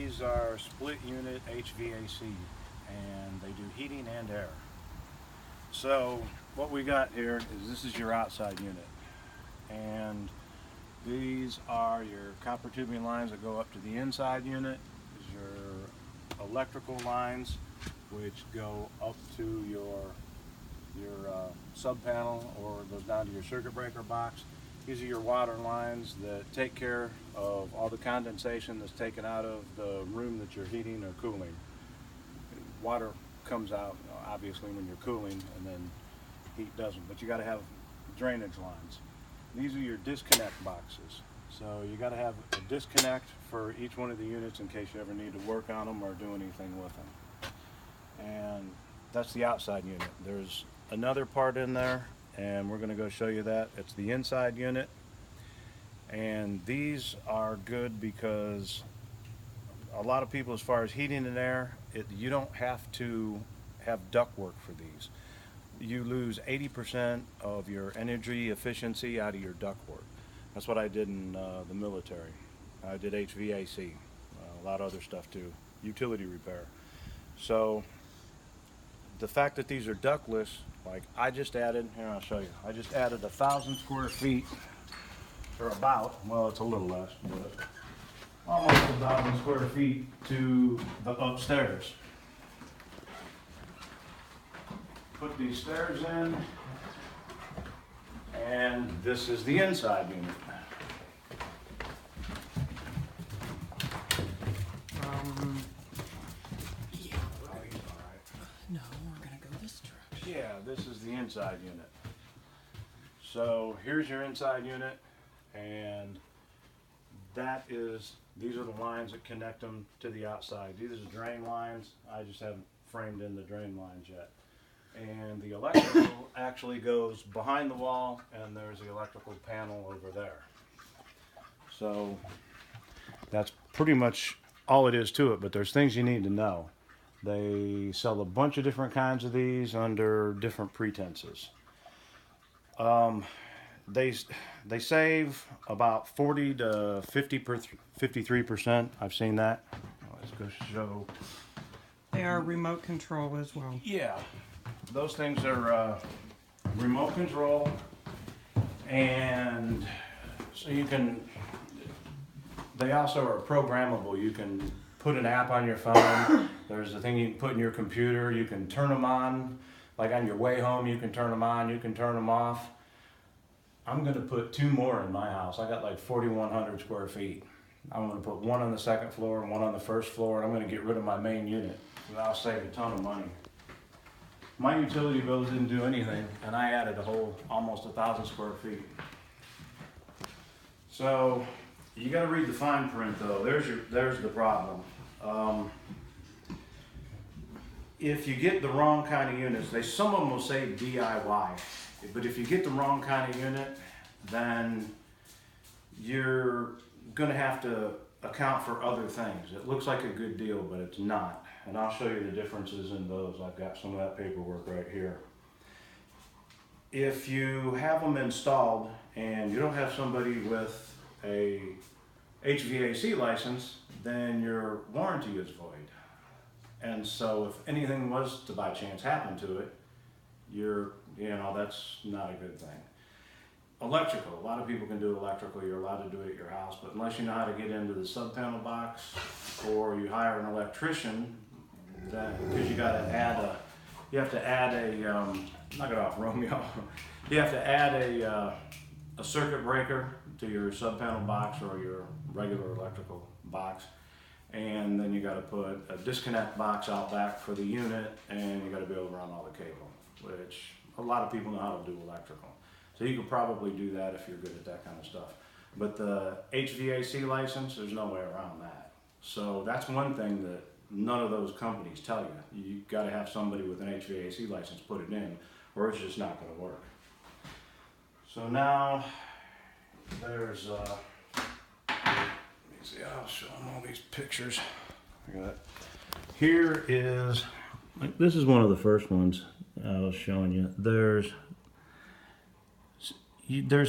These are split unit HVAC, and they do heating and air. So what we got here is this is your outside unit, and these are your copper tubing lines that go up to the inside unit. These are your electrical lines which go up to your sub panel or goes down to your circuit breaker box. These are your water lines that take care of all the condensation that's taken out of the room that you're heating or cooling. Water comes out obviously when you're cooling, and then heat doesn't, but you got to have drainage lines. These are your disconnect boxes. So you got to have a disconnect for each one of the units in case you ever need to work on them or do anything with them. And that's the outside unit. There's another part in there, and we're going to go show you that. It's the inside unit, and these are good because a lot of people, as far as heating and air, you don't have to have ductwork for these. You lose 80% of your energy efficiency out of your ductwork. That's what I did in the military. I did HVAC, a lot of other stuff too, utility repair. So the fact that these are ductless, like I just added, here I'll show you, I just added 1,000 square feet, or about, well it's a little less, but almost 1,000 square feet to the upstairs. Put these stairs in, and this is the inside unit. No, we're gonna go this direction. Yeah, this is the inside unit. So here's your inside unit, and these are the lines that connect them to the outside. These are the drain lines. I just haven't framed in the drain lines yet. And the electrical actually goes behind the wall, and there's the electrical panel over there. So that's pretty much all it is to it, but there's things you need to know. They sell a bunch of different kinds of these under different pretenses. They save about 40 to 53%. I've seen that. Let's go show. They are remote control as well. Yeah, those things are remote control, and so they also are programmable. You can put an app on your phone. There's a thing you can put in your computer. You can turn them on, like on your way home, you can turn them on, you can turn them off. I'm gonna put 2 more in my house. I got like 4,100 square feet. I'm gonna put 1 on the second floor and 1 on the first floor, and I'm gonna get rid of my main unit, and I'll save a ton of money. My utility bills didn't do anything, and I added almost 1,000 square feet. So you got to read the fine print, though. There's the problem. If you get the wrong kind of units, some of them will say DIY, but if you get the wrong kind of unit, then you're going to have to account for other things. It looks like a good deal, but it's not. And I'll show you the differences in those. I've got some of that paperwork right here. If you have them installed and you don't have somebody with a HVAC license, then your warranty is void. And so if anything was to by chance happen to it, that's not a good thing. Electrical, a lot of people can do electrical. You're allowed to do it at your house, but unless you know how to get into the sub panel box, or you hire an electrician, because you have to add a knock it off, Romeo. You have to add a circuit breaker to your sub panel box or your regular electrical box, and then you got to put a disconnect box out back for the unit, and you got to be able to run all the cable, which a lot of people know how to do electrical. So you could probably do that if you're good at that kind of stuff. But the HVAC license, there's no way around that. So that's one thing that none of those companies tell you. You got to have somebody with an HVAC license put it in, or it's just not going to work. So now there's let me see, I'll show them all these pictures. Look at that. Here is, this is one of the first ones I was showing you. There's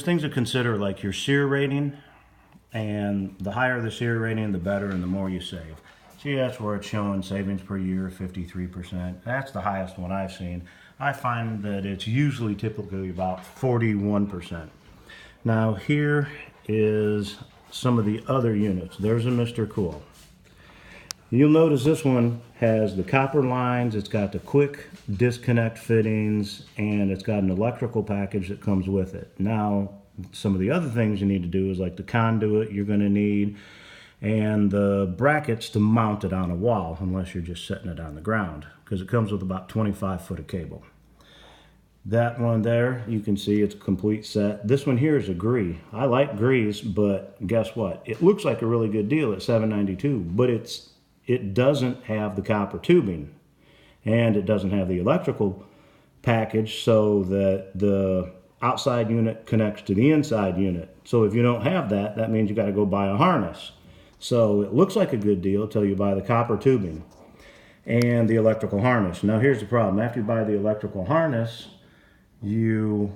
things to consider, like your SEER rating, and the higher the SEER rating, the better and the more you save. See, that's where it's showing savings per year, 53%. That's the highest one I've seen. I find that it's usually typically about 41%. Now here is some of the other units. There's a Mr. Cool. You'll notice this one has the copper lines, it's got the quick disconnect fittings, and it's got an electrical package that comes with it. Now, some of the other things you need to do is like the conduit you're going to need, and the brackets to mount it on a wall, unless you're just setting it on the ground, because it comes with about 25 foot of cable. That one there, you can see it's a complete set. This one here is a Gree. I like Grees, but guess what? It looks like a really good deal at $7.92, but it doesn't have the copper tubing, and it doesn't have the electrical package so that the outside unit connects to the inside unit. So if you don't have that, that means you got to go buy a harness. So it looks like a good deal until you buy the copper tubing and the electrical harness. Now here's the problem. After you buy the electrical harness, or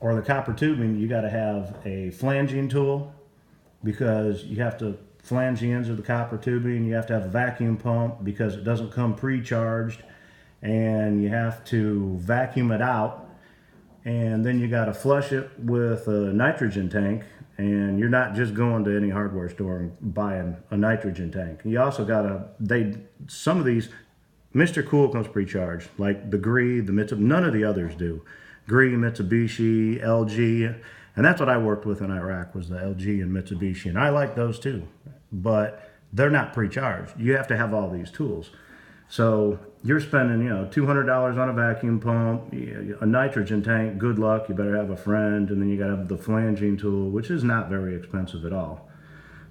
the copper tubing, you got to have a flanging tool, because you have to flange the ends of the copper tubing. You have to have a vacuum pump because it doesn't come pre-charged, and you have to vacuum it out, and then you got to flush it with a nitrogen tank. And you're not just going to any hardware store and buying a nitrogen tank. You also got to, some of these, Mr. Cool comes pre-charged, like the Gree, the Mitsubishi, none of the others do. Gree, Mitsubishi, LG, and that's what I worked with in Iraq, was the LG and Mitsubishi, and I like those too, but they're not pre-charged. You have to have all these tools. So you're spending, $200 on a vacuum pump, a nitrogen tank, good luck, you better have a friend, and then you gotta have the flanging tool, which is not very expensive at all.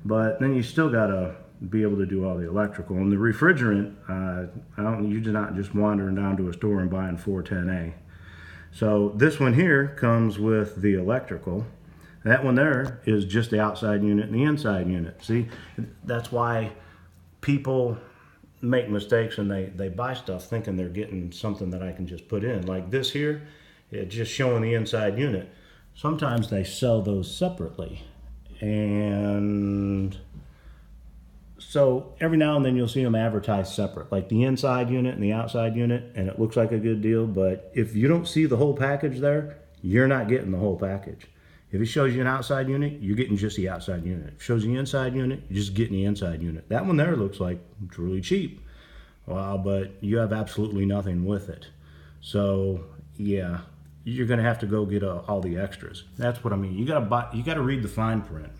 But then you still gotta be able to do all the electrical. And the refrigerant, you're not just wandering down to a store and buying 410A. So this one here comes with the electrical. That one there is just the outside unit and the inside unit. See, that's why people make mistakes and they buy stuff thinking they're getting something that I can just put in. Like this here, it's just showing the inside unit. Sometimes they sell those separately. And so every now and then you'll see them advertised separate, like the inside unit and the outside unit, and it looks like a good deal, but if you don't see the whole package there, you're not getting the whole package. If it shows you an outside unit, you're getting just the outside unit. If it shows you the inside unit, you're just getting the inside unit. That one there looks like it's really cheap. Well, but you have absolutely nothing with it. So yeah, you're gonna have to go get all the extras. That's what I mean. You gotta read the fine print.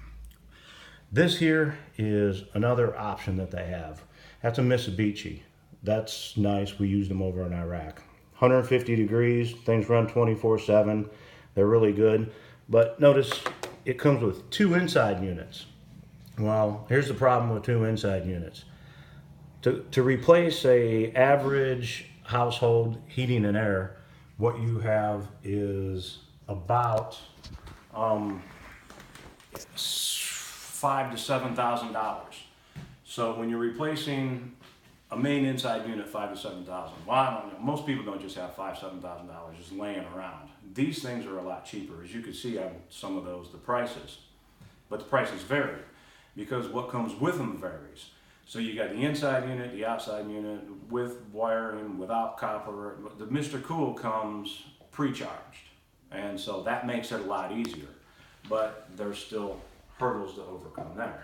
This here is another option that they have. That's a Mitsubishi. That's nice. We used them over in Iraq. 150 degrees, things run 24/7. They're really good. But notice it comes with 2 inside units. Well, here's the problem with 2 inside units. To replace a average household heating and air, what you have is about $5,000 to $7,000. So when you're replacing a main inside unit, $5,000 to $7,000. Well, I don't know. Most people don't just have $5,000 to $7,000 just laying around. These things are a lot cheaper, as you can see on some of those, the prices. But the prices vary because what comes with them varies. So you got the inside unit, the outside unit, with wiring, without copper. The Mr. Cool comes pre-charged, and so that makes it a lot easier. But there's still hurdles to overcome there.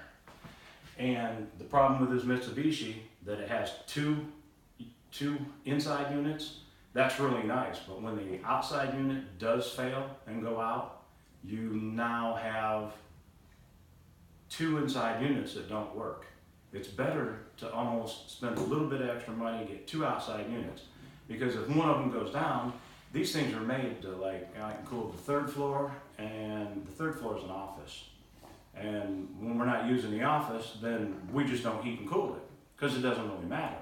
And the problem with this Mitsubishi, that it has two inside units, that's really nice. But when the outside unit does fail and go out, you now have 2 inside units that don't work. It's better to almost spend a little bit of extra money and get 2 outside units, because if one of them goes down, these things are made to, like, I can cool the 3rd floor, and the 3rd floor is an office. And when we're not using the office, then we just don't heat and cool it, because it doesn't really matter.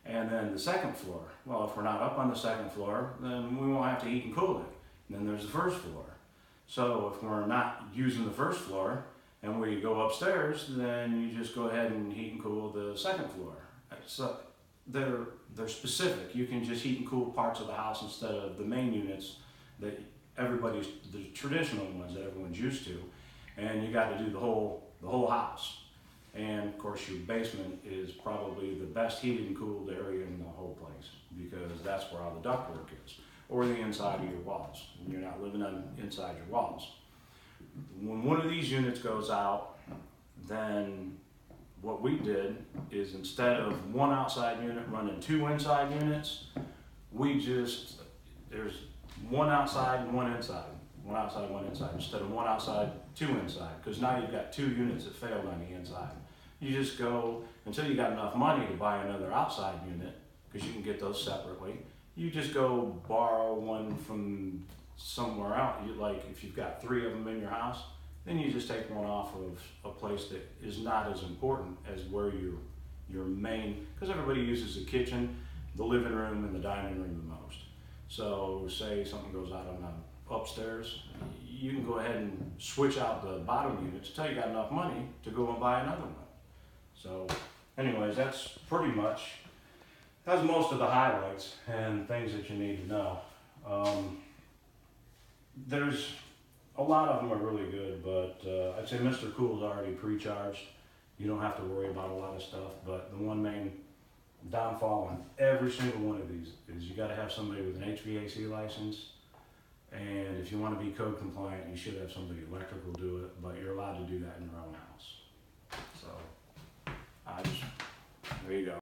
And then the 2nd floor, well, if we're not up on the 2nd floor, then we won't have to heat and cool it. And then there's the 1st floor. So if we're not using the 1st floor and we go upstairs, then you just go ahead and heat and cool the 2nd floor. So they're specific. You can just heat and cool parts of the house instead of the main units that the traditional ones that everyone's used to. And you got to do the whole house. And of course, your basement is probably the best heated and cooled area in the whole place, because that's where all the ductwork is, or the inside of your walls. You're not living on inside your walls. When one of these units goes out, then what we did is, instead of one outside unit running two inside units, there's one outside and one inside. One outside, one inside, instead of one outside, two inside, because now you've got two units that failed on the inside. You just go, until you got enough money to buy another outside unit, because you can get those separately, you just go borrow one from somewhere else. Like, if you've got three of them in your house, then you just take one off of a place that is not as important as where your main, because everybody uses the kitchen, the living room, and the dining room the most. So say something goes out on the upstairs, you can go ahead and switch out the bottom units until you got enough money to go and buy another one. So anyways, that's pretty much, that's most of the highlights and things that you need to know. There's a lot of them are really good, but I'd say Mr. Cool's already pre-charged. You don't have to worry about a lot of stuff, but the one main downfall on every single one of these is you got to have somebody with an HVAC license. And if you want to be code compliant, you should have somebody electrical do it, but you're allowed to do that in your own house. So, there you go.